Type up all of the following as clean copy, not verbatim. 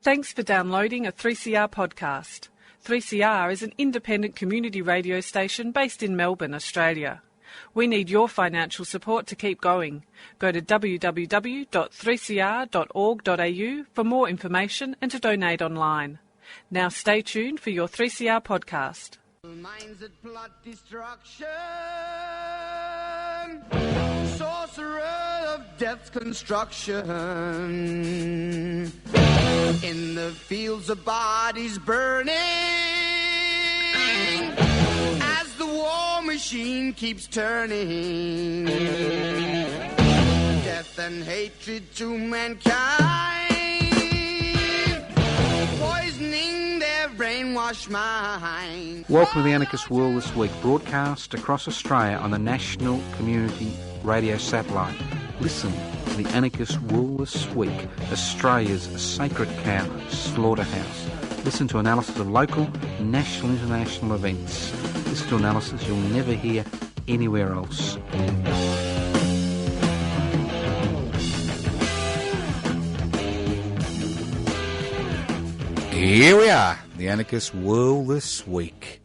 Thanks for downloading a 3CR podcast. 3CR is an independent community radio station based in Melbourne, Australia. We need your financial support to keep going. Go to www.3cr.org.au for more information and to donate online. Now stay tuned for your 3CR podcast. Minds that plot destruction, sorcerer of death's construction. In the fields of bodies burning, as the war machine keeps turning, death and hatred to mankind, poisoning their brainwashed mind. Welcome to the Anarchist World This Week, broadcast across Australia on the National Community Radio Satellite. Listen to the Anarchist World This Week, Australia's sacred cow slaughterhouse. Listen to analysis of local, national, international events. Listen to analysis you'll never hear anywhere else. Here we are, the Anarchist World This Week,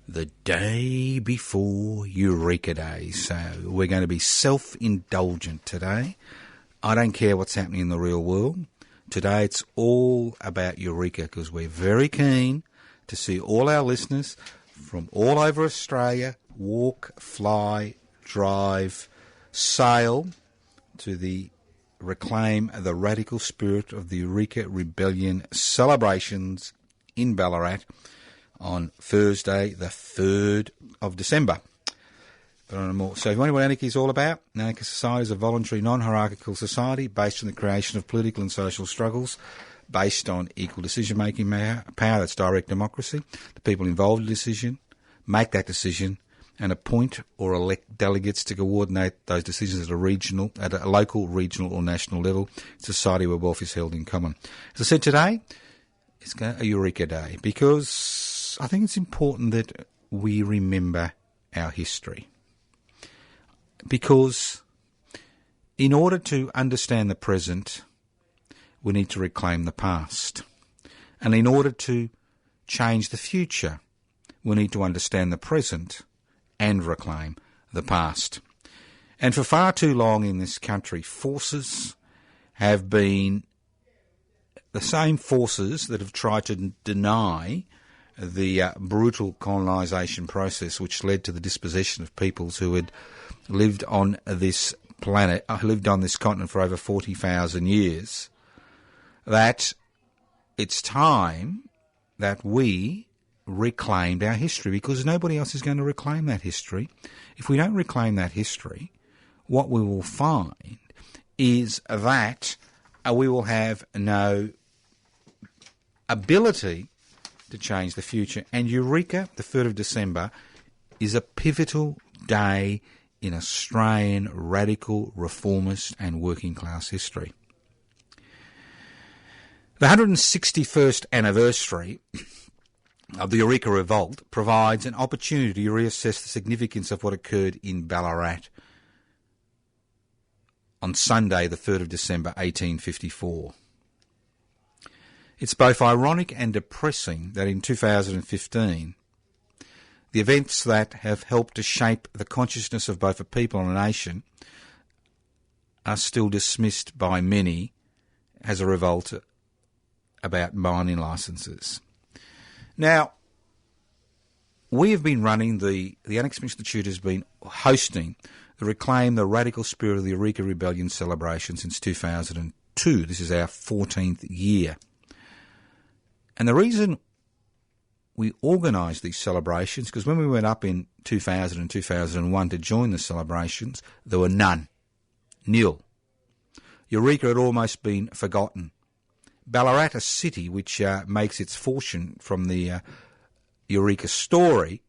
the day before Eureka Day. So we're going to be self-indulgent today. I don't care what's happening in the real world. Today it's all about Eureka because we're very keen to see all our listeners from all over Australia walk, fly, drive, sail to the reclaim the radical spirit of the Eureka Rebellion celebrations in Ballarat on Thursday, the 3rd of December. But on a more, so if you wonder what anarchy is all about, an anarchist society is a voluntary, non-hierarchical society based on the creation of political and social struggles, based on equal decision-making power, that's direct democracy. The people involved in the decision make that decision and appoint or elect delegates to coordinate those decisions at a local, regional or national level. It's a society where wealth is held in common. As I said today, it's a Eureka Day because I think it's important that we remember our history. Because in order to understand the present, we need to reclaim the past. And in order to change the future, we need to understand the present and reclaim the past. And for far too long in this country, forces have been the same forces that have tried to deny the brutal colonisation process which led to the dispossession of peoples who had lived on this planet, lived on this continent for over 40,000 years, that it's time that we reclaimed our history because nobody else is going to reclaim that history. If we don't reclaim that history, what we will find is that we will have no ability to change the future. And Eureka, the 3rd of December, is a pivotal day in Australian radical, reformist and working class history. The 161st anniversary of the Eureka Revolt provides an opportunity to reassess the significance of what occurred in Ballarat on Sunday, the 3rd of December, 1854. It's both ironic and depressing that in 2015, the events that have helped to shape the consciousness of both a people and a nation are still dismissed by many as a revolt about mining licences. Now, we have been running, the Anarchist Institute has been hosting the Reclaim the Radical Spirit of the Eureka Rebellion celebration since 2002. This is our 14th year. And the reason we organised these celebrations, because when we went up in 2000 and 2001 to join the celebrations, there were none. Nil. Eureka had almost been forgotten. Ballarat, a city which makes its fortune from the Eureka story,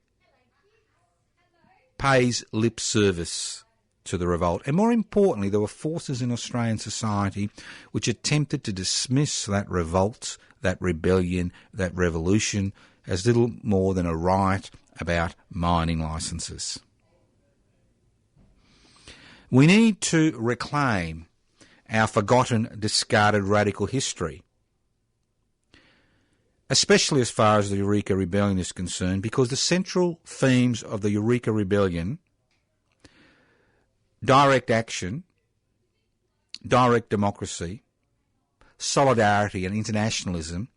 pays lip service to the revolt. And more importantly, there were forces in Australian society which attempted to dismiss that revolt, that rebellion, that revolution as little more than a riot about mining licences. We need to reclaim our forgotten, discarded radical history. especially as far as the Eureka Rebellion is concerned, because the central themes of the Eureka Rebellion, direct action, direct democracy, solidarity and internationalism,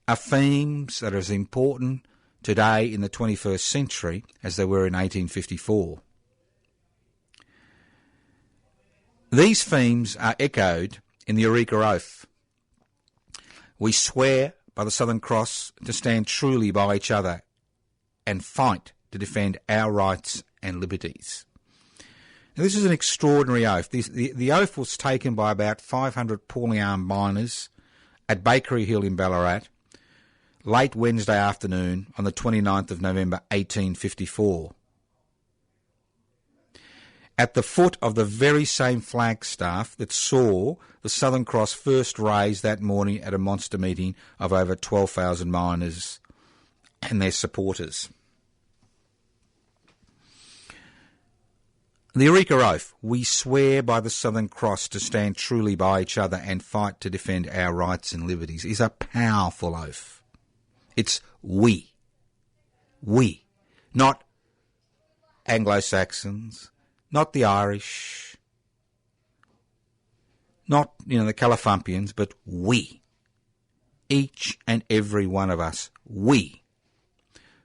are themes that are as important today in the 21st century as they were in 1854. These themes are echoed in the Eureka Oath. We swear by the Southern Cross to stand truly by each other and fight to defend our rights and liberties. Now, this is an extraordinary oath. The oath was taken by about 500 poorly armed miners at Bakery Hill in Ballarat late Wednesday afternoon on the 29th of November 1854. At the foot of the very same flagstaff that saw the Southern Cross first raised that morning at a monster meeting of over 12,000 miners and their supporters. The Eureka Oath, we swear by the Southern Cross to stand truly by each other and fight to defend our rights and liberties, is a powerful oath. It's we. We. Not Anglo-Saxons, not the Irish, not, the Califumpians, but we. Each and every one of us, we.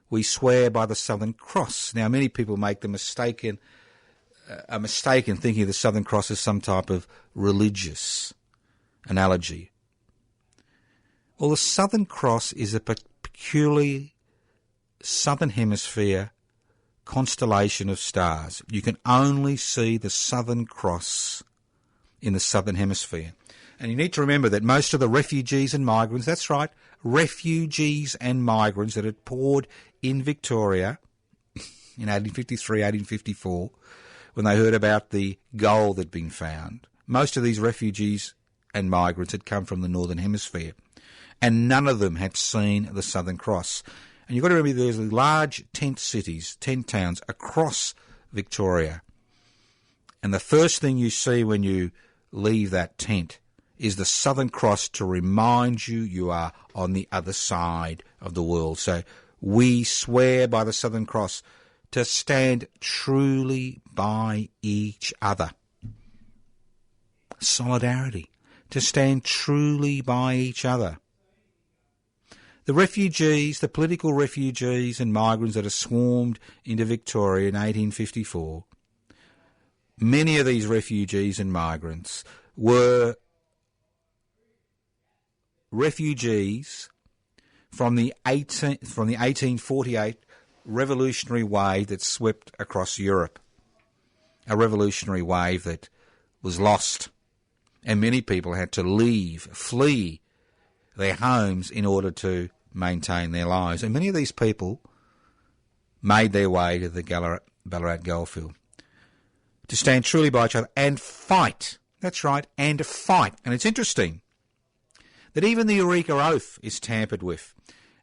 We swear by the Southern Cross. Now, many people make a mistake in thinking of the Southern Cross as some type of religious analogy. Well, the Southern Cross is a peculiarly Southern Hemisphere constellation of stars. You can only see the Southern Cross in the Southern Hemisphere. And you need to remember that most of the refugees and migrants, that's right, refugees and migrants that had poured in Victoria in 1853, 1854, when they heard about the gold that had been found, most of these refugees and migrants had come from the Northern Hemisphere, and none of them had seen the Southern Cross. And you've got to remember there's large tent cities, tent towns across Victoria. And the first thing you see when you leave that tent is the Southern Cross to remind you you are on the other side of the world. So we swear by the Southern Cross to stand truly by each other. Solidarity. To stand truly by each other. The refugees, the political refugees and migrants that have swarmed into Victoria in 1854, many of these refugees and migrants were refugees from the 1848 revolutionary wave that swept across Europe, a revolutionary wave that was lost, and many people had to flee their homes in order to maintain their lives. And many of these people made their way to the Ballarat goldfield to stand truly by each other and fight. That's right, and fight. And it's interesting that even the Eureka Oath is tampered with.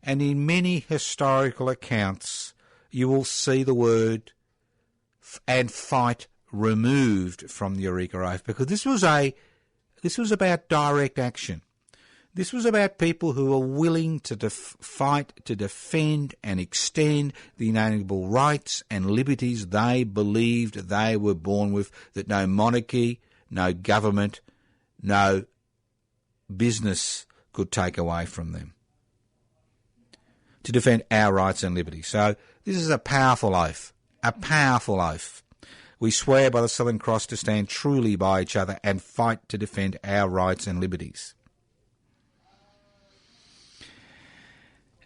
And in many historical accounts, you will see the word and fight removed from the Eureka Oath, because this was about direct action. This was about people who were willing to fight to defend and extend the inalienable rights and liberties they believed they were born with, that no monarchy, no government, no business could take away from them. To defend our rights and liberties. So this is a powerful oath. A powerful oath. We swear by the Southern Cross to stand truly by each other and fight to defend our rights and liberties.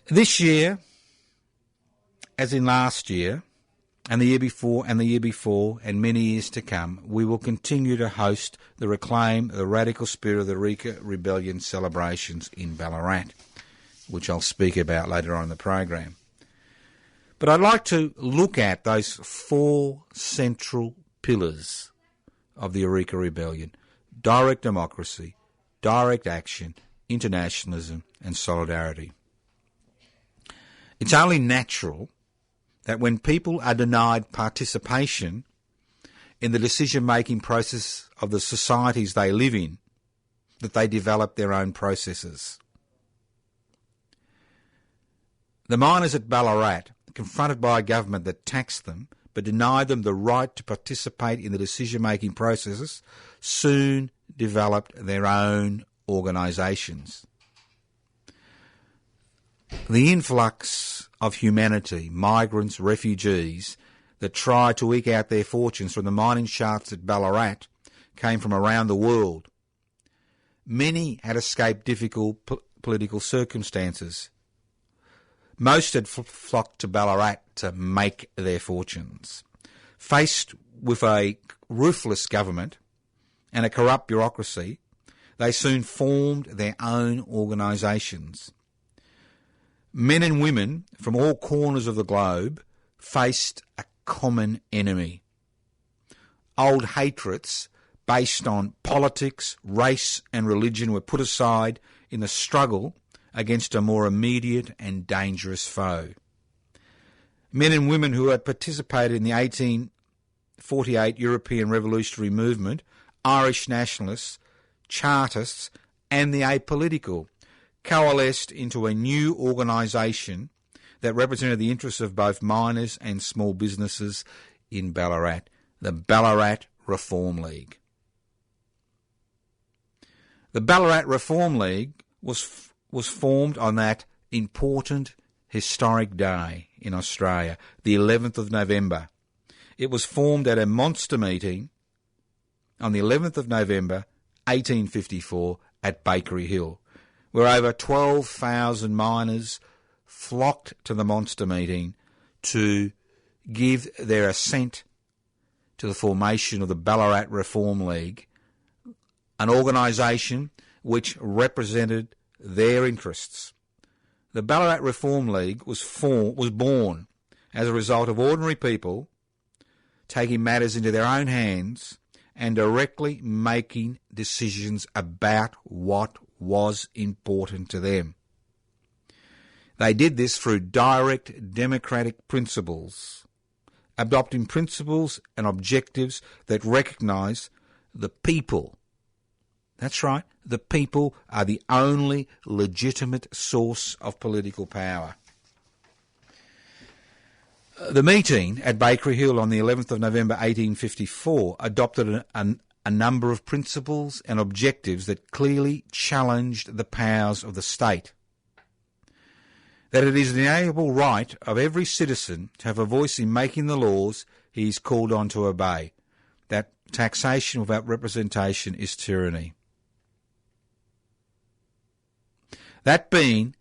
This year, as in last year, and the year before, and many years to come, we will continue to host the Reclaim the Radical Spirit of the Eureka Rebellion celebrations in Ballarat, which I'll speak about later on in the program. But I'd like to look at those four central pillars of the Eureka Rebellion: direct democracy, direct action, internationalism, and solidarity. It's only natural that when people are denied participation in the decision-making process of the societies they live in, that they develop their own processes. The miners at Ballarat, confronted by a government that taxed them but denied them the right to participate in the decision-making processes, soon developed their own organisations. The influx of humanity, migrants, refugees, that tried to eke out their fortunes from the mining shafts at Ballarat came from around the world. Many had escaped difficult political circumstances. Most had flocked to Ballarat to make their fortunes. Faced with a ruthless government and a corrupt bureaucracy, they soon formed their own organisations. Men and women from all corners of the globe faced a common enemy. Old hatreds based on politics, race and religion were put aside in the struggle against a more immediate and dangerous foe. Men and women who had participated in the 1848 European Revolutionary Movement, Irish nationalists, Chartists and the apolitical coalesced into a new organisation that represented the interests of both miners and small businesses in Ballarat, the Ballarat Reform League. The Ballarat Reform League was formed on that important historic day in Australia, the 11th of November. It was formed at a monster meeting on the 11th of November 1854 at Bakery Hill, where over 12,000 miners flocked to the monster meeting to give their assent to the formation of the Ballarat Reform League, an organisation which represented their interests. The Ballarat Reform League was born as a result of ordinary people taking matters into their own hands and directly making decisions about what was important to them. They did this through direct democratic principles, adopting principles and objectives that recognise the people. That's right, the people are the only legitimate source of political power. The meeting at Bakery Hill on the 11th of November 1854 adopted a number of principles and objectives that clearly challenged the powers of the state. That it is the inalienable right of every citizen to have a voice in making the laws he is called on to obey. That taxation without representation is tyranny. That being,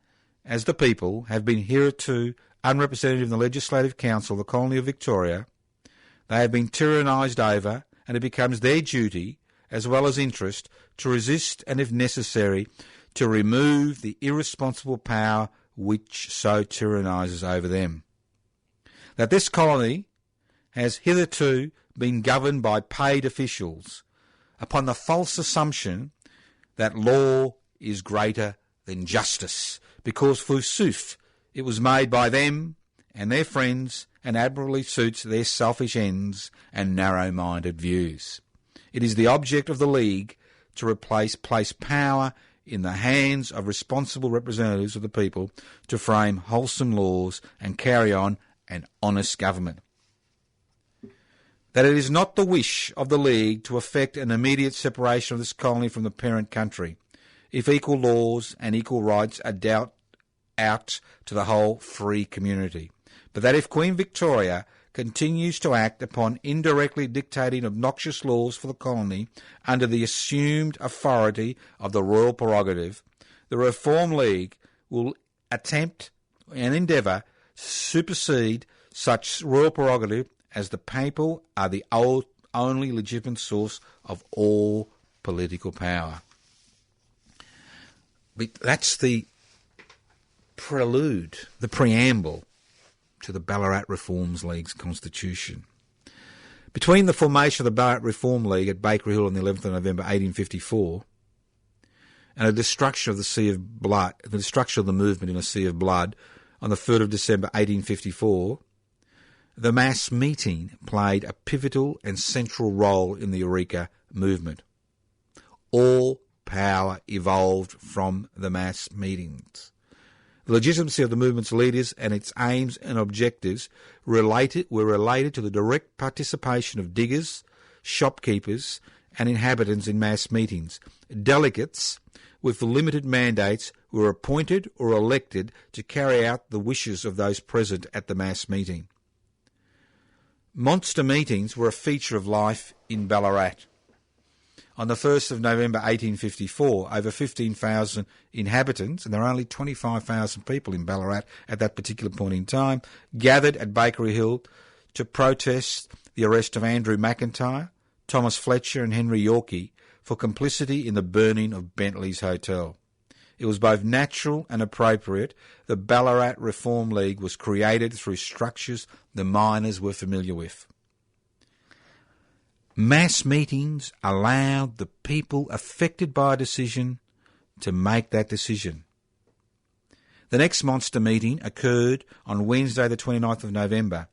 as the people have been hitherto unrepresented in the Legislative Council of the Colony of Victoria, they have been tyrannised over, and it becomes their duty, as well as interest, to resist and, if necessary, to remove the irresponsible power which so tyrannises over them. That this colony has hitherto been governed by paid officials upon the false assumption that law is greater than justice, because forsooth it was made by them and their friends and admirably suits their selfish ends and narrow-minded views. It is the object of the League to place power in the hands of responsible representatives of the people to frame wholesome laws and carry on an honest government. That it is not the wish of the League to effect an immediate separation of this colony from the parent country, if equal laws and equal rights are dealt out to the whole free community, but that if Queen Victoria continues to act upon indirectly dictating obnoxious laws for the colony under the assumed authority of the royal prerogative, the Reform League will attempt and endeavour to supersede such royal prerogative, as the people are the only legitimate source of all political power. But that's the prelude, the preamble to the Ballarat Reforms League's constitution. Between the formation of the Ballarat Reform League at Bakery Hill on the 11th of November 1854 and the destruction of the movement in a sea of blood on the 3rd of December 1854, the mass meeting played a pivotal and central role in the Eureka movement. All power evolved from the mass meetings. The legitimacy of the movement's leaders and its aims and objectives were related to the direct participation of diggers, shopkeepers and inhabitants in mass meetings. Delegates with limited mandates were appointed or elected to carry out the wishes of those present at the mass meeting. Monster meetings were a feature of life in Ballarat. On the 1st of November 1854, over 15,000 inhabitants, and there are only 25,000 people in Ballarat at that particular point in time, gathered at Bakery Hill to protest the arrest of Andrew McIntyre, Thomas Fletcher and Henry Yorkie for complicity in the burning of Bentley's Hotel. It was both natural and appropriate. The Ballarat Reform League was created through structures the miners were familiar with. Mass meetings allowed the people affected by a decision to make that decision. The next monster meeting occurred on Wednesday the 29th of November.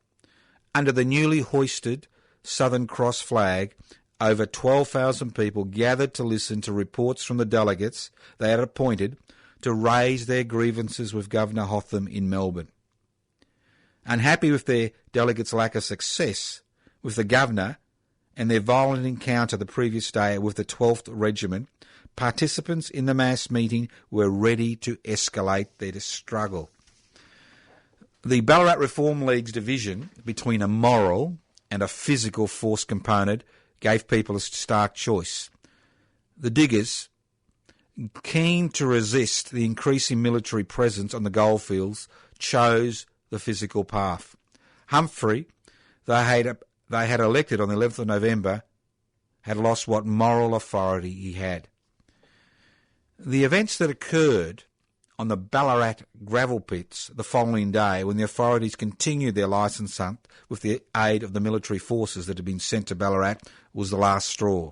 Under the newly hoisted Southern Cross flag, over 12,000 people gathered to listen to reports from the delegates they had appointed to raise their grievances with Governor Hotham in Melbourne. Unhappy with their delegates' lack of success with the Governor and their violent encounter the previous day with the 12th Regiment, participants in the mass meeting were ready to escalate their struggle. The Ballarat Reform League's division between a moral and a physical force component gave people a stark choice. The diggers, keen to resist the increasing military presence on the goldfields, chose the physical path. Humphrey, they had elected on the 11th of November, had lost what moral authority he had. The events that occurred on the Ballarat gravel pits the following day, when the authorities continued their licence hunt with the aid of the military forces that had been sent to Ballarat, was the last straw.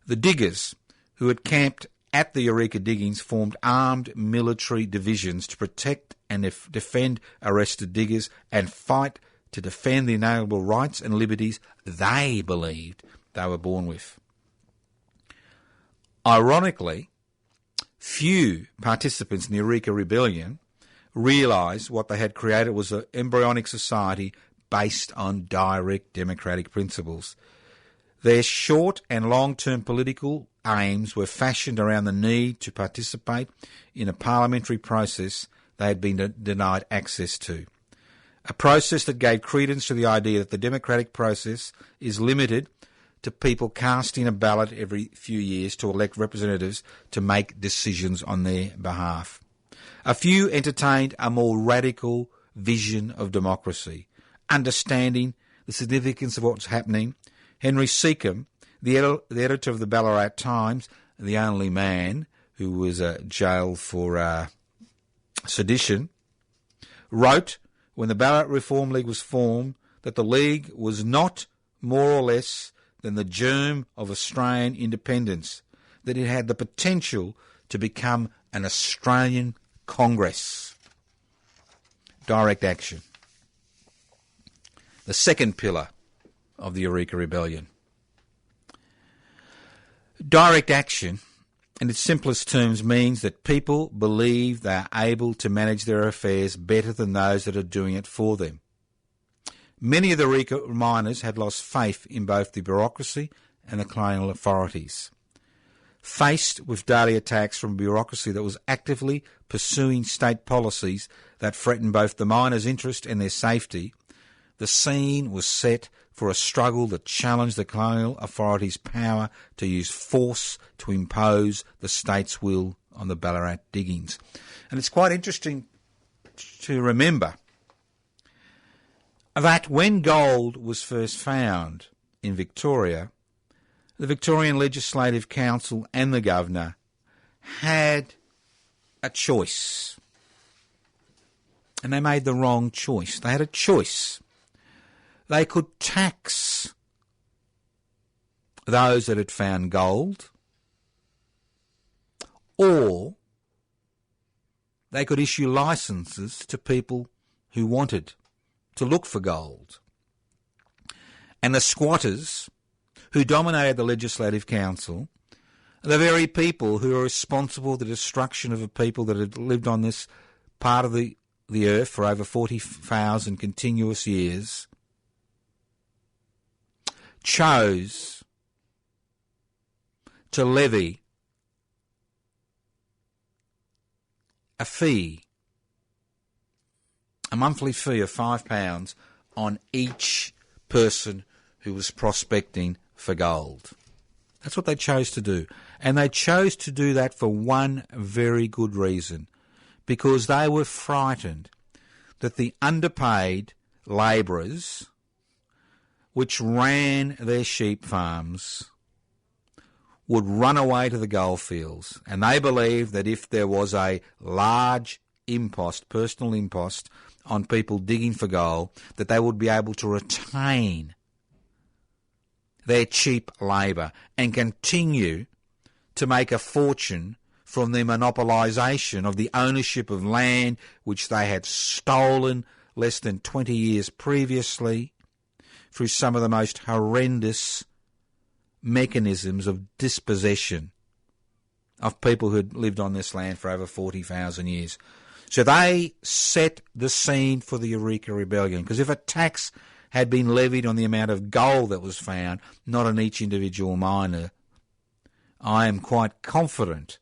The diggers, who had camped at the Eureka diggings, formed armed military divisions to protect and defend arrested diggers and fight to defend the inalienable rights and liberties they believed they were born with. Ironically, few participants in the Eureka Rebellion realised what they had created was an embryonic society based on direct democratic principles. Their short and long-term political aims were fashioned around the need to participate in a parliamentary process they had been denied access to. A process that gave credence to the idea that the democratic process is limited to people casting a ballot every few years to elect representatives to make decisions on their behalf. A few entertained a more radical vision of democracy. Understanding the significance of what's happening, Henry Seacombe, the editor of the Ballarat Times, the only man who was jailed for sedition, wrote, when the Ballarat Reform League was formed, that the League was not more or less than the germ of Australian independence, that it had the potential to become an Australian Congress. Direct action. The second pillar of the Eureka Rebellion. Direct action, in its simplest terms, means that people believe they are able to manage their affairs better than those that are doing it for them. Many of the Eureka miners had lost faith in both the bureaucracy and the colonial authorities. Faced with daily attacks from a bureaucracy that was actively pursuing state policies that threatened both the miners' interest and their safety, the scene was set for a struggle that challenged the colonial authorities' power to use force to impose the state's will on the Ballarat diggings. And it's quite interesting to remember that when gold was first found in Victoria, the Victorian Legislative Council and the Governor had a choice. And they made the wrong choice. They had a choice. They could tax those that had found gold, or they could issue licences to people who wanted to look for gold. And the squatters who dominated the Legislative Council, The very people who are responsible for the destruction of the people that had lived on this part of the earth for over 40,000 continuous years chose to levy a fee, a monthly fee of £5 on each person who was prospecting for gold. That's what they chose to do. And they chose to do that for one very good reason, because they were frightened that the underpaid labourers which ran their sheep farms would run away to the goldfields. And they believed that if there was a large impost, personal impost, on people digging for gold, that they would be able to retain their cheap labour and continue to make a fortune from the monopolisation of the ownership of land which they had stolen less than 20 years previously through some of the most horrendous mechanisms of dispossession of people who had lived on this land for over 40,000 years. So they set the scene for the Eureka Rebellion, because if a tax had been levied on the amount of gold that was found, not on each individual miner, I am quite confident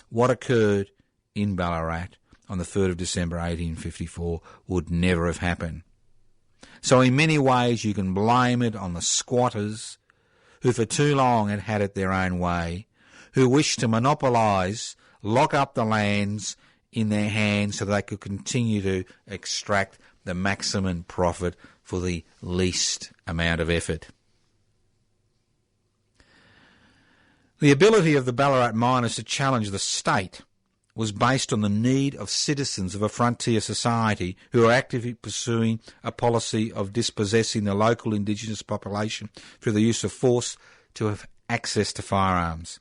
what occurred in Ballarat on the 3rd of December 1854 would never have happened. So in many ways you can blame it on the squatters, who for too long had had it their own way, who wished to monopolise, lock up the lands in their hands so they could continue to extract the maximum profit for the least amount of effort. The ability of the Ballarat miners to challenge the state was based on the need of citizens of a frontier society who were actively pursuing a policy of dispossessing the local indigenous population through the use of force to have access to firearms.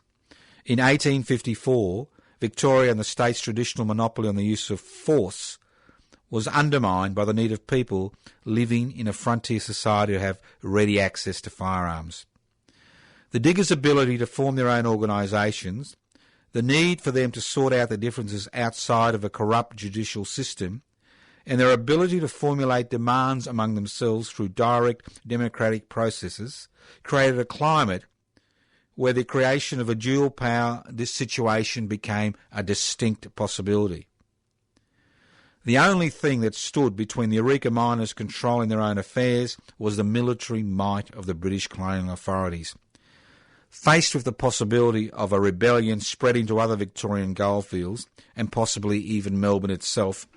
In 1854, Victoria and the state's traditional monopoly on the use of force was undermined by the need of people living in a frontier society to have ready access to firearms. The diggers' ability to form their own organisations, the need for them to sort out the differences outside of a corrupt judicial system, and their ability to formulate demands among themselves through direct democratic processes created a climate where the creation of a dual power situation became a distinct possibility. The only thing that stood between the Eureka miners controlling their own affairs was the military might of the British colonial authorities. Faced with the possibility of a rebellion spreading to other Victorian goldfields, and possibly even Melbourne itself,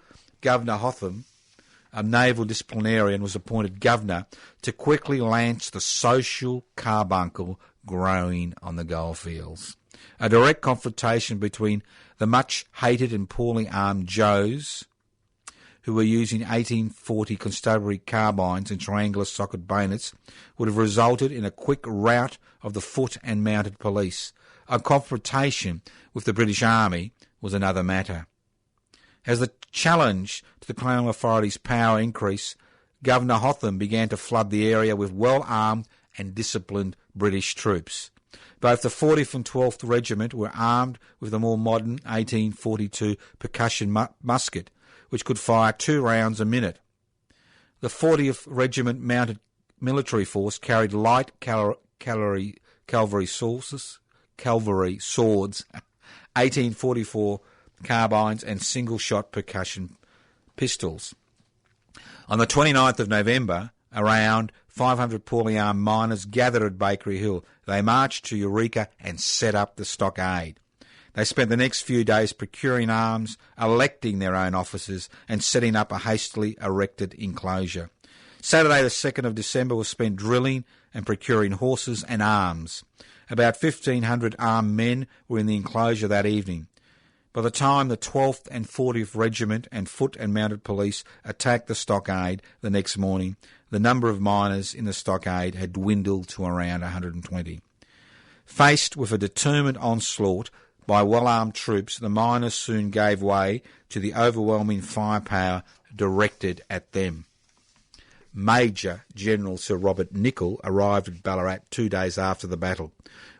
Governor Hotham, a naval disciplinarian, was appointed governor to quickly lance the social carbuncle growing on the goldfields. A direct confrontation between the much-hated and poorly armed Joes, who were using 1840 constabulary carbines and triangular socket bayonets, would have resulted in a quick rout of the foot and mounted police. A confrontation with the British Army was another matter. As the challenge to the colonial authorities' power increased, Governor Hotham began to flood the area with well-armed and disciplined British troops. Both the 40th and 12th Regiment were armed with the more modern 1842 percussion musket, which could fire 2 rounds a minute. The 40th Regiment mounted military force carried light cavalry swords, 1844 carbines and single-shot percussion pistols. On the 29th of November, around 500 poorly armed miners gathered at Bakery Hill. They marched to Eureka and set up the stockade. They spent the next few days procuring arms, electing their own officers, and setting up a hastily erected enclosure. Saturday the 2nd of December was spent drilling and procuring horses and arms. About 1,500 armed men were in the enclosure that evening. By the time the 12th and 40th Regiment and foot and mounted police attacked the stockade the next morning, the number of miners in the stockade had dwindled to around 120. Faced with a determined onslaught by well-armed troops, the miners soon gave way to the overwhelming firepower directed at them. Major General Sir Robert Nicholl arrived at Ballarat 2 days after the battle,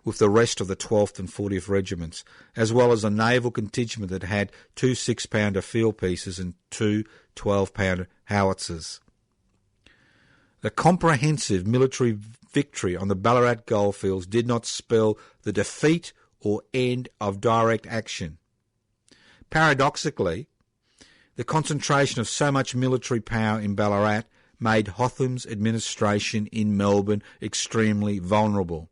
with the rest of the 12th and 40th Regiments, as well as a naval contingent that had 2 6-pounder field pieces and 2 12-pounder howitzers. The comprehensive military victory on the Ballarat goldfields did not spell the defeat or end of direct action. Paradoxically, the concentration of so much military power in Ballarat made Hotham's administration in Melbourne extremely vulnerable.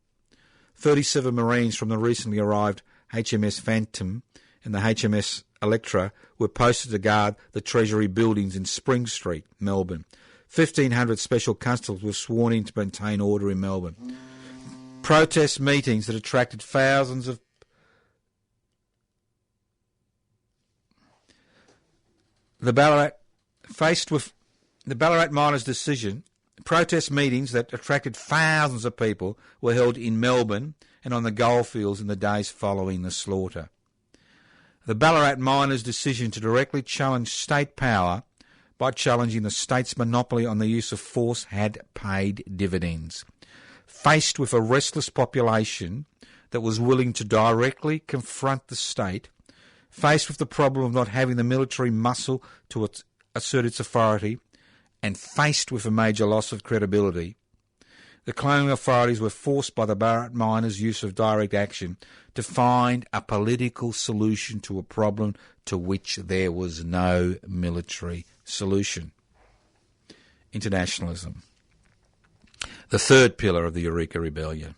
37 Marines from the recently arrived HMS Phantom and the HMS Electra were posted to guard the Treasury buildings in Spring Street, Melbourne. 1,500 special constables were sworn in to maintain order in Melbourne. Protest meetings that attracted thousands of the Ballarat miners' decision. Protest meetings that attracted thousands of people were held in Melbourne and on the goldfields in the days following the slaughter. The Ballarat miners' decision to directly challenge state power by challenging the state's monopoly on the use of force had paid dividends. Faced with a restless population that was willing to directly confront the state, faced with the problem of not having the military muscle to assert its authority, and faced with a major loss of credibility, the colonial authorities were forced by the Ballarat miners' use of direct action to find a political solution to a problem to which there was no military solution. Internationalism. The third pillar of the Eureka Rebellion.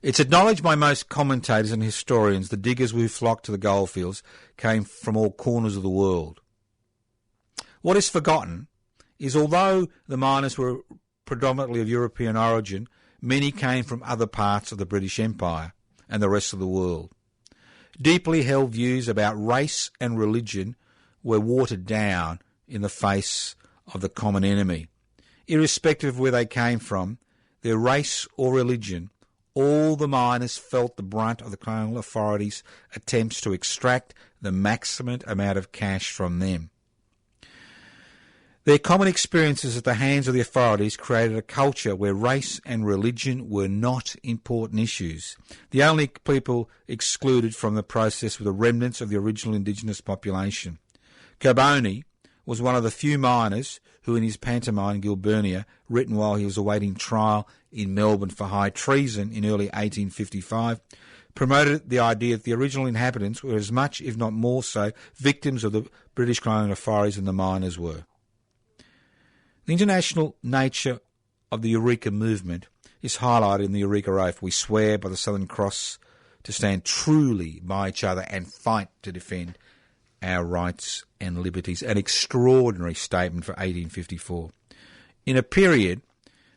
It's acknowledged by most commentators and historians the diggers who flocked to the goldfields came from all corners of the world. What is forgotten is although the miners were predominantly of European origin, many came from other parts of the British Empire and the rest of the world. Deeply held views about race and religion were watered down in the face of the common enemy. Irrespective of where they came from, their race or religion, all the miners felt the brunt of the colonial authorities' attempts to extract the maximum amount of cash from them. Their common experiences at the hands of the authorities created a culture where race and religion were not important issues. The only people excluded from the process were the remnants of the original indigenous population. Carboni was one of the few miners who, in his pantomime Gilbernia, written while he was awaiting trial in Melbourne for high treason in early 1855, promoted the idea that the original inhabitants were as much, if not more so, victims of the British colonial authorities than the miners were. The international nature of the Eureka movement is highlighted in the Eureka Oath. We swear by the Southern Cross to stand truly by each other and fight to defend our rights and liberties. An extraordinary statement for 1854. In a period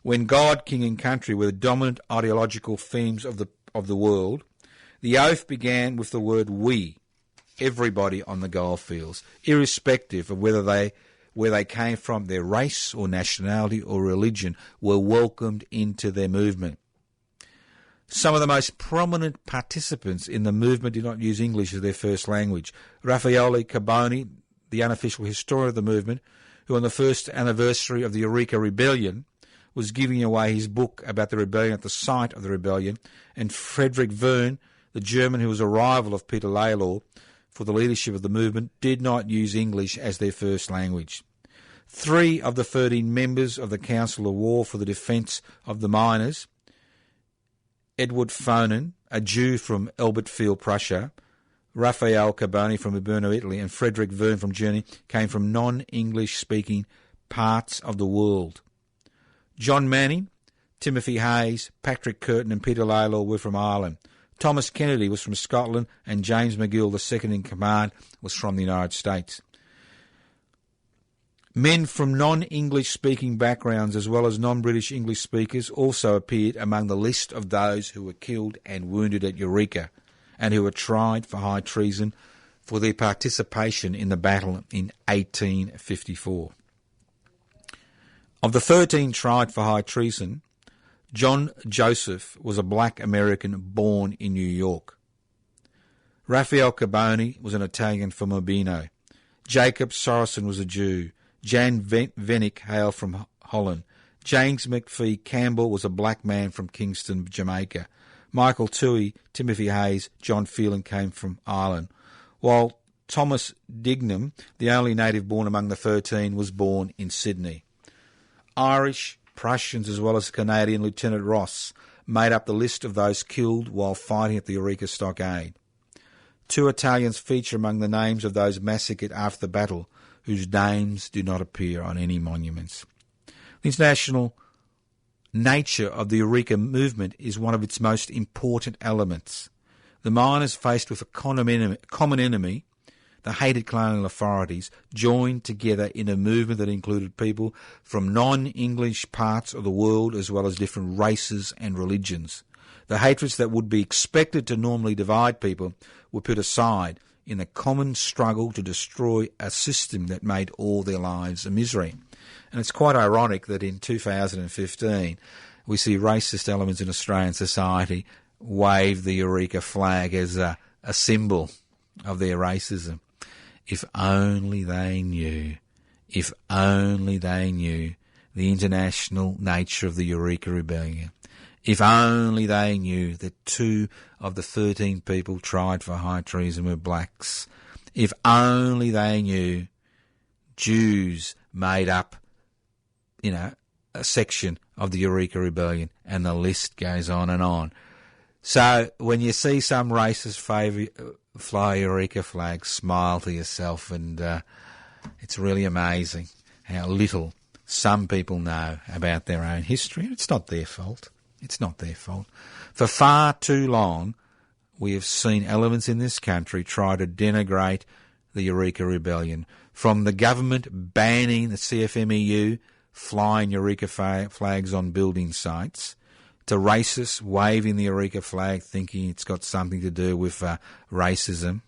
when God, King and Country were the dominant ideological themes of the world, the oath began with the word we, everybody on the goldfields, irrespective of where they came from, their race or nationality or religion, were welcomed into their movement. Some of the most prominent participants in the movement did not use English as their first language. Raffaele Carboni, the unofficial historian of the movement, who on the first anniversary of the Eureka Rebellion was giving away his book about the rebellion at the site of the rebellion, and Frederick Wern, the German who was a rival of Peter Lalor for the leadership of the movement, did not use English as their first language. 3 of the 13 members of the Council of War for the Defence of the Miners, Edward Fonen, a Jew from Elbertfield, Prussia, Raffaele Carboni from Urbino, Italy, and Frederick Wern from Germany, came from non-English-speaking parts of the world. John Manning, Timothy Hayes, Patrick Curtin and Peter Lalor were from Ireland. Thomas Kennedy was from Scotland, and James McGill, the second in command, was from the United States. Men from non-English speaking backgrounds as well as non-British English speakers also appeared among the list of those who were killed and wounded at Eureka and who were tried for high treason for their participation in the battle in 1854. Of the 13 tried for high treason, John Joseph was a black American born in New York. Raffaele Carboni was an Italian from Urbino. Jacob Sorrison was a Jew. Jan Vennick hailed from Holland. James McPhee Campbell was a black man from Kingston, Jamaica. Michael Toohey, Timothy Hayes, John Phelan came from Ireland, while Thomas Dignam, the only native born among the 13, was born in Sydney. Irish, Prussians as well as Canadian Lieutenant Ross made up the list of those killed while fighting at the Eureka Stockade. 2 Italians feature among the names of those massacred after the battle, whose names do not appear on any monuments. The international nature of the Eureka movement is one of its most important elements. The miners, faced with a common enemy, the hated colonial authorities, joined together in a movement that included people from non-English parts of the world as well as different races and religions. The hatreds that would be expected to normally divide people were put aside in a common struggle to destroy a system that made all their lives a misery. And it's quite ironic that in 2015 we see racist elements in Australian society wave the Eureka flag as a symbol of their racism. If only they knew the international nature of the Eureka Rebellion. If only they knew that 2 of the 13 people tried for high treason were blacks. If only they knew Jews made up, a section of the Eureka Rebellion, and the list goes on and on. So when you see some racist fly Eureka flag, smile to yourself, and it's really amazing how little some people know about their own history. It's not their fault. It's not their fault. For far too long, we have seen elements in this country try to denigrate the Eureka Rebellion, from the government banning the CFMEU flying Eureka flags on building sites, to racists waving the Eureka flag thinking it's got something to do with racism,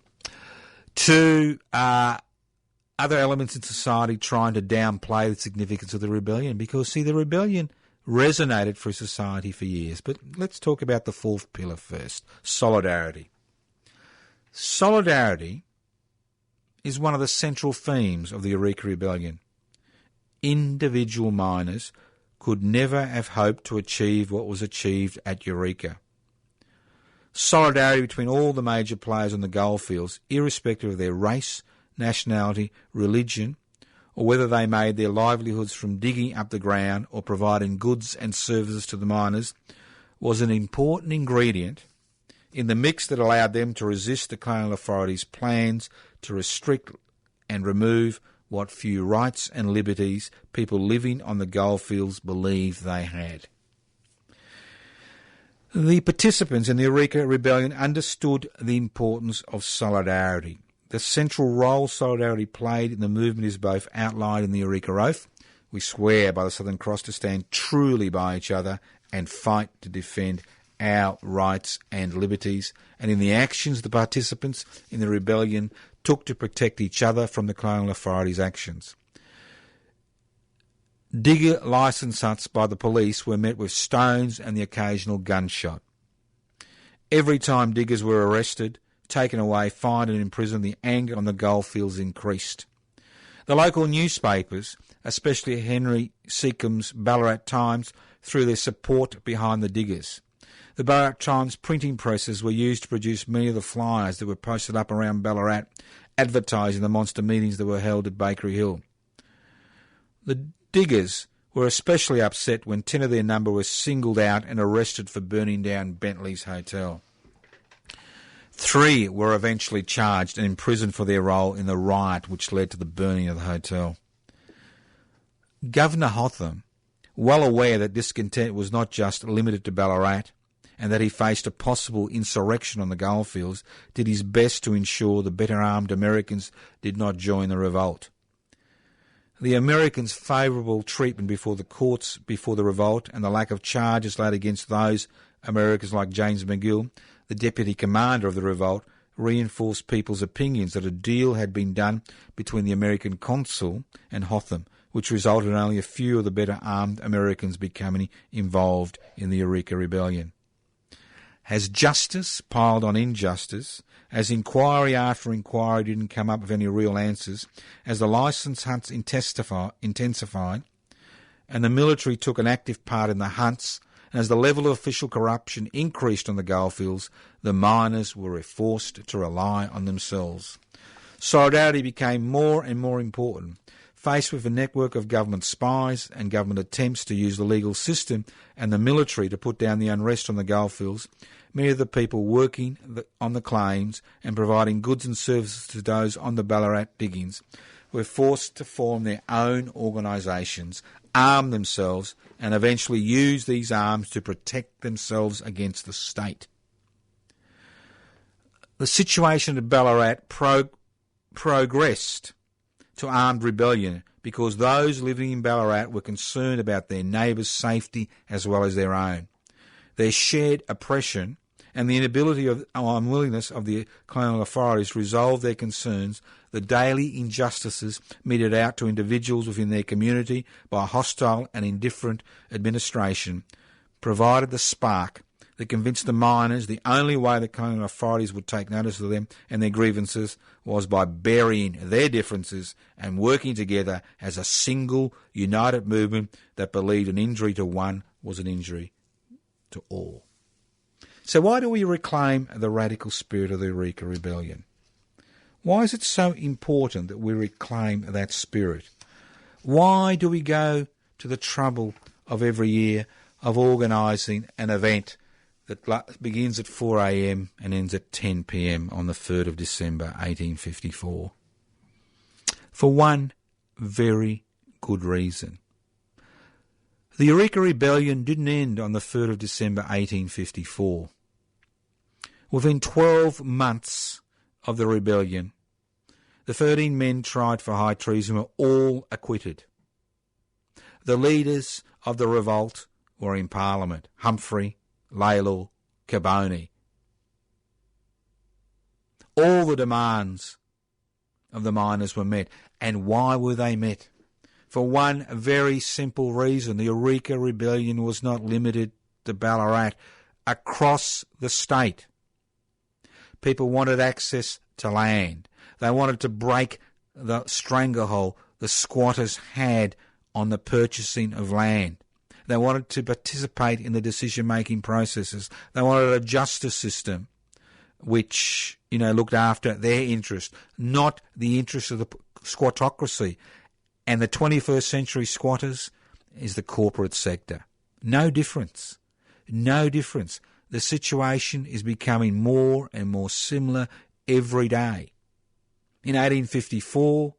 to other elements in society trying to downplay the significance of the rebellion. Because, see, the rebellion resonated for society for years. But let's talk about the 4th pillar first, solidarity. Solidarity is one of the central themes of the Eureka Rebellion. Individual miners could never have hoped to achieve what was achieved at Eureka. Solidarity between all the major players on the goldfields, irrespective of their race, nationality, religion, or whether they made their livelihoods from digging up the ground or providing goods and services to the miners, was an important ingredient in the mix that allowed them to resist the colonial authorities' plans to restrict and remove what few rights and liberties people living on the goldfields believed they had. The participants in the Eureka Rebellion understood the importance of solidarity. The central role solidarity played in the movement is both outlined in the Eureka Oath. We swear by the Southern Cross to stand truly by each other and fight to defend our rights and liberties, and in the actions the participants in the rebellion took to protect each other from the colonial authorities' actions. Digger licence huts by the police were met with stones and the occasional gunshot. Every time diggers were arrested, taken away, fined and imprisoned, the anger on the goldfields increased. The local newspapers, especially Henry Seacombe's Ballarat Times, threw their support behind the diggers. The Ballarat Times printing presses were used to produce many of the flyers that were posted up around Ballarat, advertising the monster meetings that were held at Bakery Hill. The diggers were especially upset when 10 of their number were singled out and arrested for burning down Bentley's hotel. 3 were eventually charged and imprisoned for their role in the riot which led to the burning of the hotel. Governor Hotham, well aware that discontent was not just limited to Ballarat and that he faced a possible insurrection on the goldfields, did his best to ensure the better armed Americans did not join the revolt. The Americans' favourable treatment before the courts before the revolt and the lack of charges laid against those Americans like James McGill, the deputy commander of the revolt, reinforced people's opinions that a deal had been done between the American consul and Hotham, which resulted in only a few of the better armed Americans becoming involved in the Eureka Rebellion. As justice piled on injustice, as inquiry after inquiry didn't come up with any real answers, as the licence hunts intensified, and the military took an active part in the hunts, and as the level of official corruption increased on the goldfields, the miners were forced to rely on themselves. Solidarity became more and more important. Faced with a network of government spies and government attempts to use the legal system and the military to put down the unrest on the goldfields, many of the people working on the claims and providing goods and services to those on the Ballarat diggings were forced to form their own organisations, arm themselves, and eventually use these arms to protect themselves against the state. The situation at Ballarat progressed to armed rebellion because those living in Ballarat were concerned about their neighbours' safety as well as their own. Their shared oppression and the inability or unwillingness of the colonial authorities to resolve their concerns, the daily injustices meted out to individuals within their community by a hostile and indifferent administration, provided the spark that convinced the miners the only way the colonial authorities would take notice of them and their grievances was by burying their differences and working together as a single, united movement that believed an injury to one was an injury to all. So why do we reclaim the radical spirit of the Eureka Rebellion? Why is it so important that we reclaim that spirit? Why do we go to the trouble of every year of organising an event that begins at 4 a.m. and ends at 10 p.m. on the 3rd of December 1854? For one very good reason. The Eureka Rebellion didn't end on the 3rd of December 1854. Within 12 months of the rebellion, the 13 men tried for high treason were all acquitted. The leaders of the revolt were in Parliament: Humphrey, Lalor, Carbone. All the demands of the miners were met. And why were they met? For one very simple reason. The Eureka Rebellion was not limited to Ballarat. Across the state, people wanted access to land. They wanted to break the stranglehold the squatters had on the purchasing of land. They wanted to participate in the decision-making processes. They wanted a justice system which, looked after their interest, not the interest of the squattocracy. And the 21st century squatters is the corporate sector. No difference. No difference. The situation is becoming more and more similar every day. In 1854,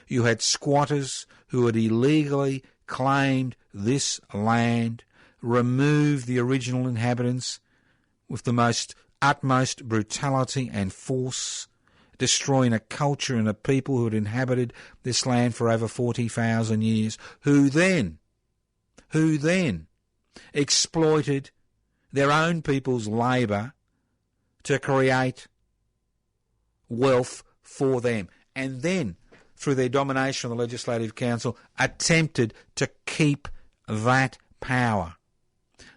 you had squatters who had illegally claimed this land, removed the original inhabitants with the utmost brutality and force, destroying a culture and a people who had inhabited this land for over 40,000 years, who then exploited their own people's labour to create wealth for them, and then, through their domination of the Legislative Council, attempted to keep that power.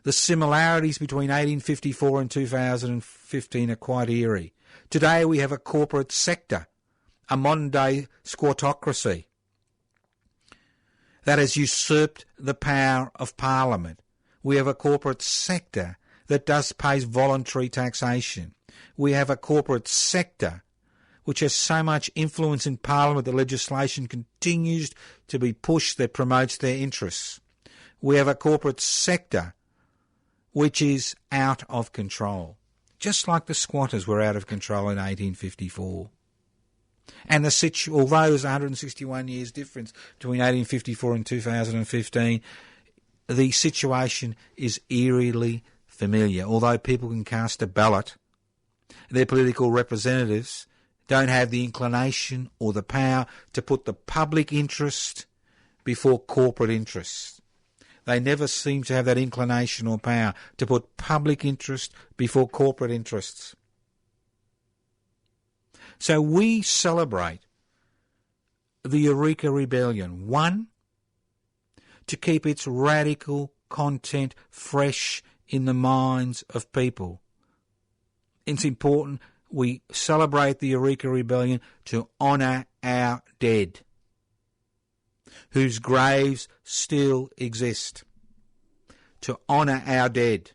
The similarities between 1854 and 2015 are quite eerie. Today we have a corporate sector, a modern-day squattocracy that has usurped the power of Parliament. We have a corporate sector that pays voluntary taxation. We have a corporate sector which has so much influence in Parliament that legislation continues to be pushed that promotes their interests. We have a corporate sector which is out of control, just like the squatters were out of control in 1854. And although there's 161 years difference between 1854 and 2015, the situation is eerily familiar. Although people can cast a ballot, their political representatives don't have the inclination or the power to put the public interest before corporate interests. They never seem to have that inclination or power to put public interest before corporate interests. So we celebrate the Eureka Rebellion, one, to keep its radical content fresh in the minds of people. It's important we celebrate the Eureka Rebellion to honour our dead, whose graves still exist. To honour our dead.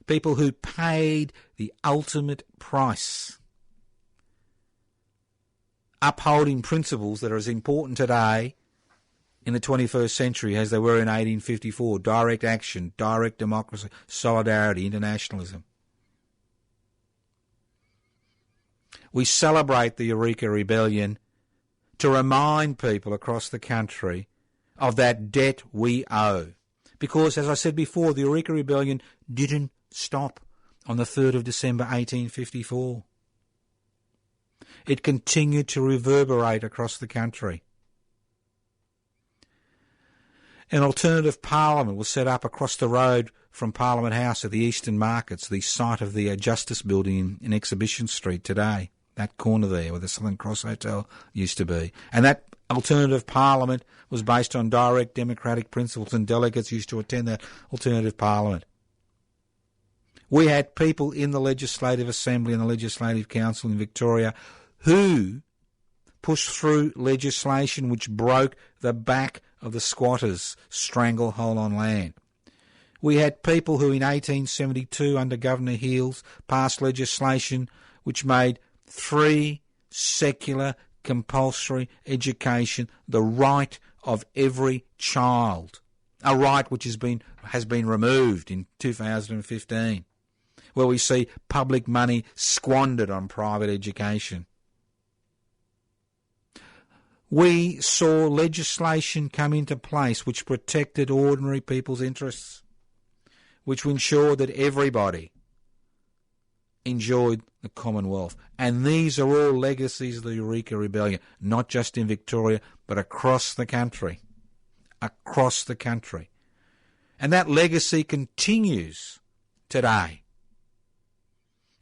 People who paid the ultimate price. Upholding principles that are as important today in the 21st century as they were in 1854. Direct action, direct democracy, solidarity, internationalism. We celebrate the Eureka Rebellion to remind people across the country of that debt we owe. Because, as I said before, the Eureka Rebellion didn't stop on the 3rd of December 1854. It continued to reverberate across the country. An alternative parliament was set up across the road from Parliament House at the Eastern Markets, the site of the Justice Building in Exhibition Street today, that corner there where the Southern Cross Hotel used to be. And that alternative parliament was based on direct democratic principles, and delegates used to attend that alternative parliament. We had people in the Legislative Assembly and the Legislative Council in Victoria who pushed through legislation which broke the back of the squatters' stranglehold on land. We had people who in 1872 under Governor Heals passed legislation which made 3 secular compulsory education the right of every child, a right which has been removed in 2015, where we see public money squandered on private education. We saw legislation come into place which protected ordinary people's interests, which ensured that everybody enjoyed the Commonwealth. And these are all legacies of the Eureka Rebellion, not just in Victoria, but across the country. Across the country. And that legacy continues today.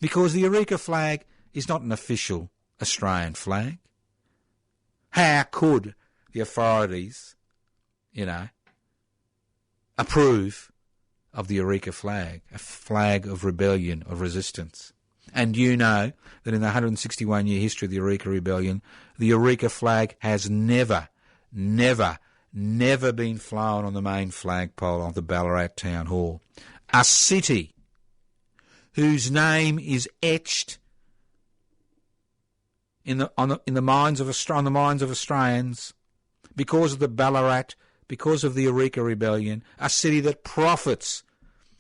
Because the Eureka flag is not an official Australian flag. How could the authorities, approve of the Eureka flag, a flag of rebellion, of resistance? And you know that in the 161-year history of the Eureka Rebellion, the Eureka flag has never been flown on the main flagpole of the Ballarat Town Hall. A city whose name is etched on the minds of Australians because of the Ballarat, because of the Eureka Rebellion, a city that profits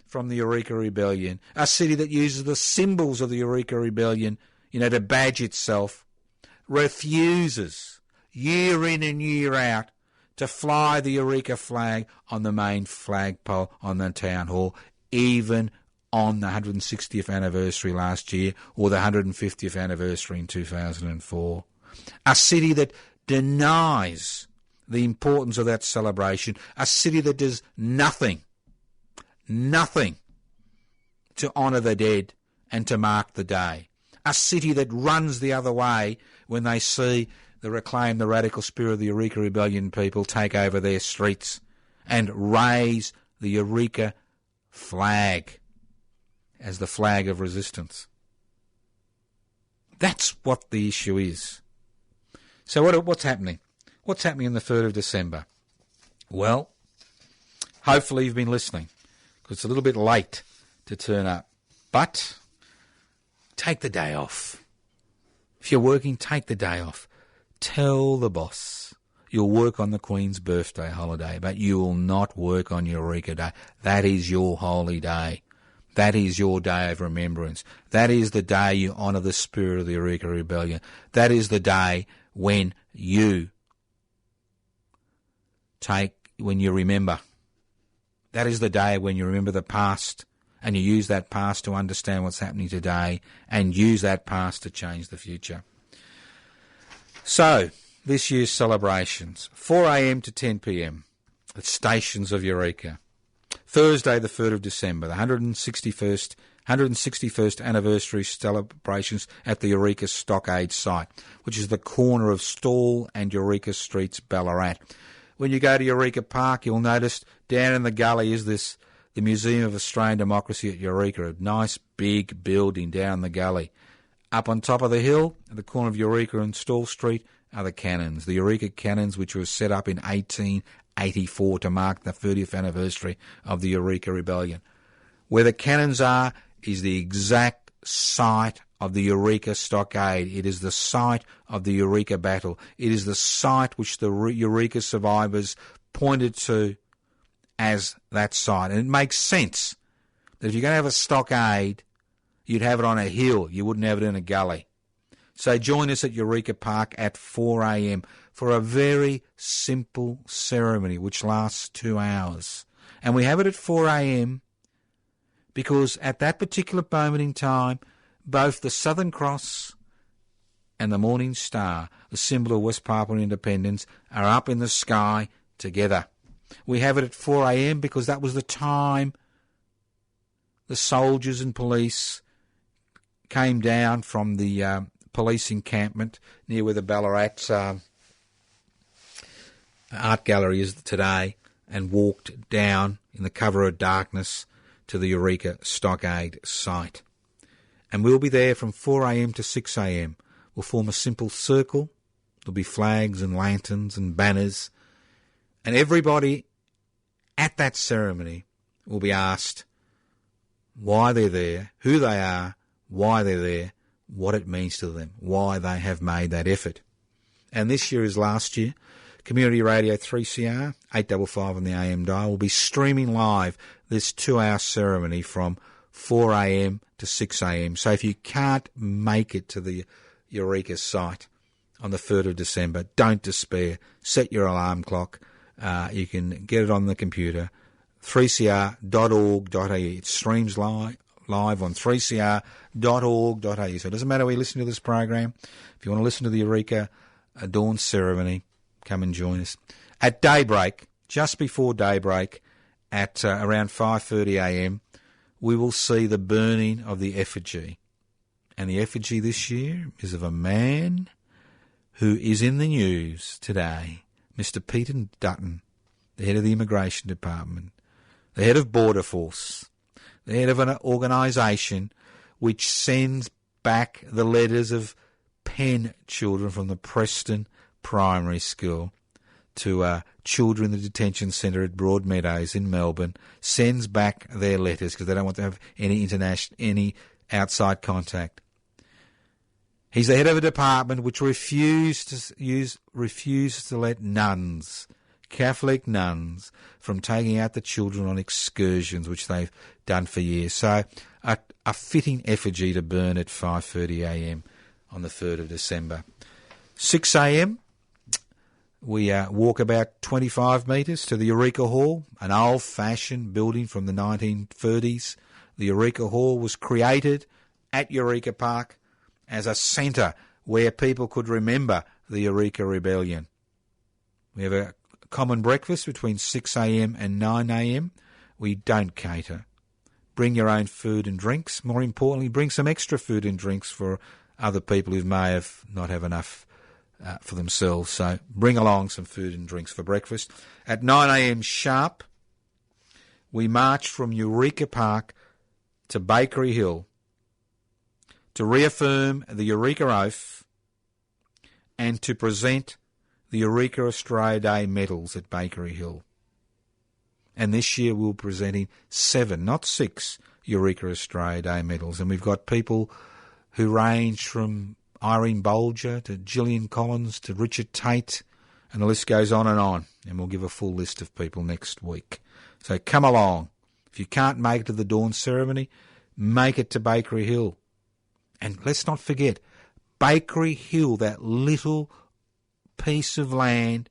from the Eureka Rebellion, a city that uses the symbols of the Eureka Rebellion, to badge itself, refuses year in and year out to fly the Eureka flag on the main flagpole on the Town Hall, even on the 160th anniversary last year or the 150th anniversary in 2004. A city that denies the importance of that celebration, a city that does nothing to honour the dead and to mark the day. A city that runs the other way when they see the radical spirit of the Eureka Rebellion people take over their streets and raise the Eureka flag as the flag of resistance. That's what the issue is. So what's happening? What's happening on the 3rd of December? Well, hopefully you've been listening, because it's a little bit late to turn up. But take the day off. If you're working, take the day off. Tell the boss you'll work on the Queen's birthday holiday, but you will not work on Eureka Day. That is your holy day. That is your day of remembrance. That is the day you honour the spirit of the Eureka Rebellion. That is the day when you remember. That is the day when you remember the past and you use that past to understand what's happening today and use that past to change the future. So, this year's celebrations, 4 a.m. to 10 p.m. at Stations of Eureka. Thursday, the 3rd of December, the 161st anniversary celebrations at the Eureka Stockade site, which is the corner of Stawell and Eureka Streets, Ballarat. when you go to Eureka Park, you'll notice down in the gully is the Museum of Australian Democracy at Eureka, a nice big building down the gully. Up on top of the hill, at the corner of Eureka and Stall Street, are the cannons, the Eureka cannons, which were set up in 1884 to mark the 30th anniversary of the Eureka Rebellion. Where the cannons are is the exact site of the Eureka Stockade. It is the site of the Eureka Battle. It is the site which the Eureka survivors pointed to as that site. And it makes sense that if you're going to have a stockade, you'd have it on a hill. You wouldn't have it in a gully. So join us at Eureka Park at 4 a.m. for a very simple ceremony which lasts 2 hours. And we have it at 4 a.m. because at that particular moment in time, both the Southern Cross and the Morning Star, the symbol of West Papua independence, are up in the sky together. We have it at 4 a.m. because that was the time the soldiers and police came down from the police encampment near where the Ballarat art gallery is today and walked down in the cover of darkness to the Eureka Stockade site. And we'll be there from 4 a.m. to 6 a.m. We'll form a simple circle. There'll be flags and lanterns and banners. And everybody at that ceremony will be asked why they're there, who they are, why they're there, what it means to them, why they have made that effort. And this year is last year. Community Radio 3CR, 855 on the AM dial, will be streaming live this 2-hour ceremony from 4 a.m. to 6 a.m. So if you can't make it to the Eureka site on the 3rd of December, don't despair. Set your alarm clock. You can get it on the computer, 3cr.org.au. It streams live on 3cr.org.au. So it doesn't matter where you listen to this program. If you want to listen to the Eureka Dawn Ceremony, come and join us. At daybreak, just before daybreak, at around 5:30 a.m, we will see the burning of the effigy. And the effigy this year is of a man who is in the news today, Mr. Peter Dutton, the head of the Immigration Department, the head of Border Force, the head of an organisation which sends back the letters of pen children from the Preston Primary School to children in the detention centre at Broadmeadows in Melbourne, sends back their letters because they don't want to have any outside contact. He's the head of a department which refuses to let nuns, Catholic nuns, from taking out the children on excursions, which they've done for years. So a fitting effigy to burn at 5:30 a.m. on the 3rd of December. 6 a.m, we walk about 25 metres to the Eureka Hall, an old-fashioned building from the 1930s. The Eureka Hall was created at Eureka Park as a centre where people could remember the Eureka Rebellion. We have a common breakfast between 6 a.m. and 9 a.m. We don't cater. Bring your own food and drinks. More importantly, bring some extra food and drinks for other people who may have not have enough for themselves. So bring along some food and drinks for breakfast. At 9 a.m. sharp, we march from Eureka Park to Bakery Hill to reaffirm the Eureka Oath and to present the Eureka Australia Day medals at Bakery Hill. And this year we're presenting 7, not 6, Eureka Australia Day medals. And we've got people who range from Irene Bolger to Gillian Collins to Richard Tate, and the list goes on. And we'll give a full list of people next week. So come along. If you can't make it to the dawn ceremony, make it to Bakery Hill. And let's not forget, Bakery Hill, that little piece of land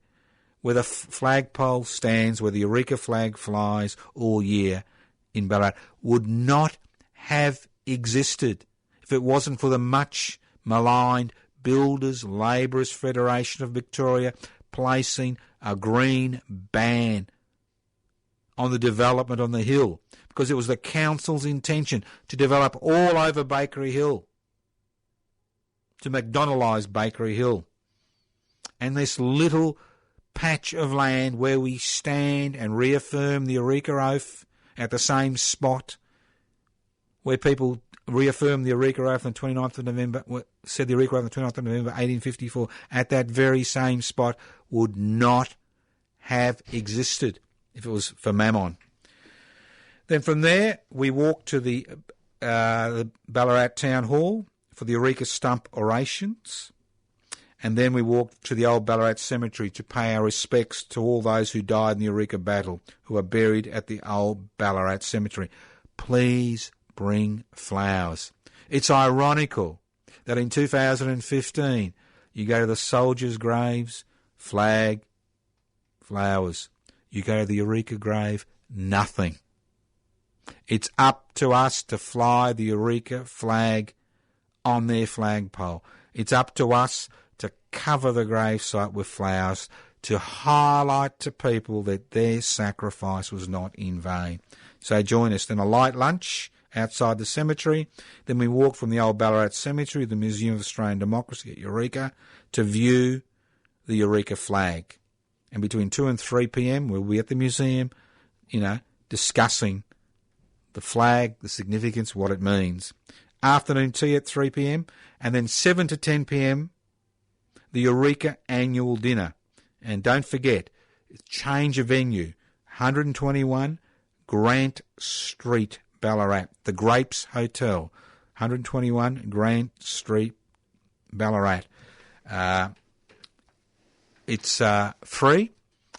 where the flagpole stands, where the Eureka flag flies all year in Ballarat, would not have existed if it wasn't for the much maligned Builders Labourers Federation of Victoria placing a green ban on the development on the hill, because it was the council's intention to develop all over Bakery Hill, to McDonaldise Bakery Hill. And this little patch of land where we stand and reaffirm the Eureka Oath at the same spot where people reaffirmed the Eureka Oath on the 29th of November, said the Eureka Oath on the 29th of November 1854, at that very same spot would not have existed if it was for Mammon. Then from there, we walked to the Ballarat Town Hall for the Eureka Stump orations. And then we walked to the old Ballarat Cemetery to pay our respects to all those who died in the Eureka battle, who are buried at the old Ballarat Cemetery. Please bring flowers. It's ironical that in 2015 you go to the soldiers' graves, flag, flowers. You go to the Eureka grave, nothing. It's up to us to fly the Eureka flag on their flagpole. It's up to us to cover the gravesite with flowers, to highlight to people that their sacrifice was not in vain. So join us. Then a light lunch outside the cemetery. Then we walk from the old Ballarat Cemetery, the Museum of Australian Democracy at Eureka, to view the Eureka flag. And between 2 and 3 p.m, we'll be at the museum, discussing the flag, the significance, what it means. Afternoon tea at 3 p.m, and then 7 to 10 p.m, the Eureka annual dinner. And don't forget, change of venue, 121 Grant Street, Ballarat, the Grapes Hotel, 121 Grant Street, Ballarat. It's free.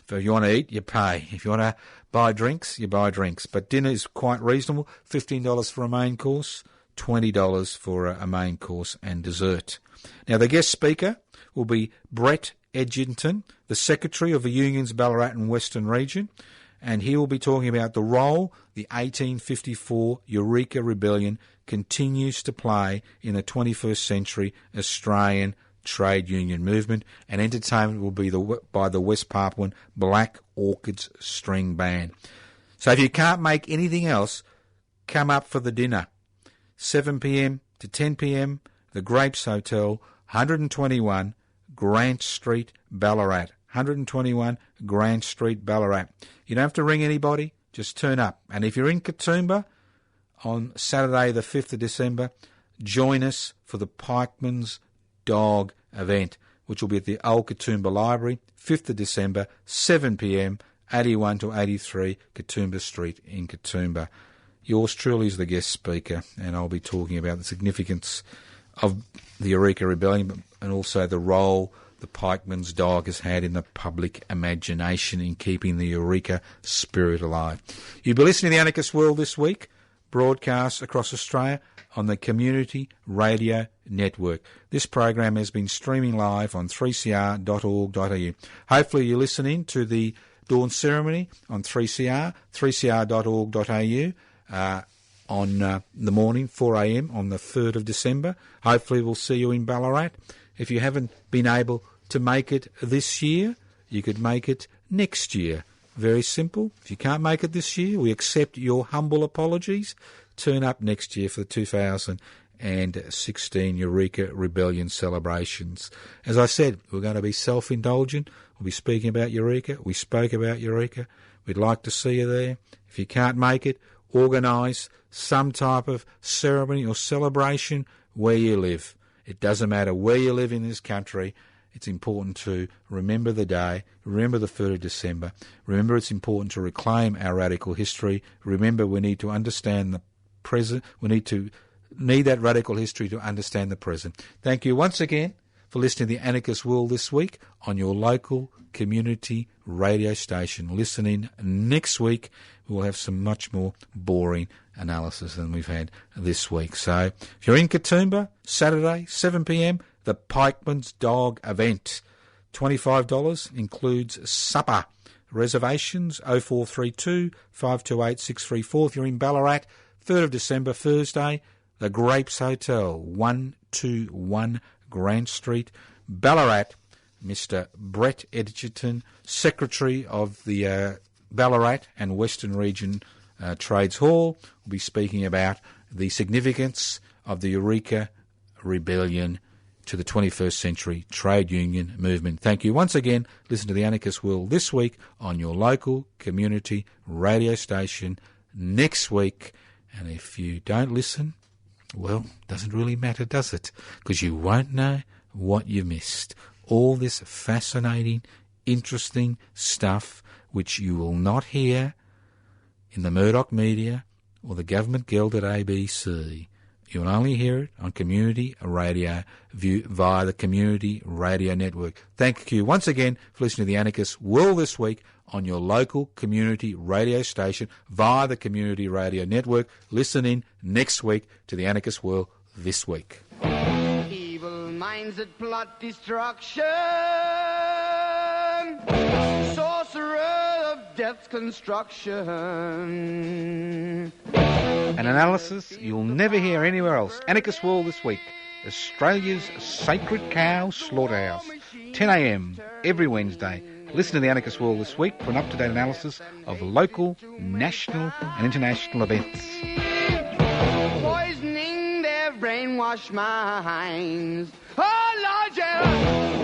If you want to eat, you pay. If you want to buy drinks, you buy drinks. But dinner is quite reasonable, $15 for a main course, $20 for a main course and dessert. Now, the guest speaker will be Brett Edgington, the Secretary of the Union's Ballarat and Western Region, and he will be talking about the role the 1854 Eureka Rebellion continues to play in the 21st century Australian trade union movement, and entertainment will be by the West Papuan Black Orchids String Band. So if you can't make anything else, come up for the dinner. 7 p.m. to 10 p.m, the Grapes Hotel, 121 Grant Street, Ballarat. 121 Grant Street, Ballarat. You don't have to ring anybody, just turn up. And if you're in Katoomba on Saturday the 5th of December, join us for the Pikeman's Dog event, which will be at the Old Katoomba Library, 5th of December, 7 p.m, 81 to 83 Katoomba Street in Katoomba. Yours truly is the guest speaker, and I'll be talking about the significance of the Eureka Rebellion and also the role the Pikeman's Dog has had in the public imagination in keeping the Eureka spirit alive. You'll be listening to The Anarchist World this week, broadcast across Australia on the Community Radio Network. This program has been streaming live on 3cr.org.au. Hopefully you listen in to the dawn ceremony on 3CR, 3cr.org.au, on the morning, 4 a.m. on the 3rd of December. Hopefully we'll see you in Ballarat. If you haven't been able to make it this year, you could make it next year. Very simple. If you can't make it this year, we accept your humble apologies. Turn up next year for the 2016 Eureka Rebellion celebrations. As I said, we're going to be self-indulgent. We'll be speaking about Eureka. We spoke about Eureka. We'd like to see you there. If you can't make it, organise some type of ceremony or celebration where you live. It doesn't matter where you live in this country. It's important to remember the day, remember the 3rd of December. Remember it's important to reclaim our radical history. Remember we need to understand the present. We need that radical history to understand the present. Thank you once again for listening to The Anarchist World this week on your local community radio station. Listen in next week. We'll have some much more boring analysis than we've had this week. So if you're in Katoomba, Saturday, 7 p.m, the Pikeman's Dog event. $25 includes supper. Reservations 0432 528 634. If you're in Ballarat, 3rd of December, Thursday, the Grapes Hotel, 121 Grant Street, Ballarat. Mr. Brett Edgerton, Secretary of the Ballarat and Western Region Trades Hall, will be speaking about the significance of the Eureka Rebellion to the 21st century trade union movement. Thank you once again. Listen to the Anarchist World this week on your local community radio station next week. And if you don't listen, well, doesn't really matter, does it? Because you won't know what you missed. All this fascinating, interesting stuff which you will not hear in the Murdoch media or the government gelded ABC. You'll only hear it on community radio via the Community Radio Network. Thank you once again for listening to the Anarchist World this week on your local community radio station via the Community Radio Network. Listen in next week to the Anarchist World this week. Evil minds that plot destruction, sorcerer of death's construction. An analysis you'll never hear anywhere else. Anarchist World this week. Australia's sacred cow slaughterhouse. 10 a.m. every Wednesday. Listen to the Anarchist World this week for an up-to-date analysis of local, national and international events. Poisoning their brainwashed minds. Oh, Lord, yeah.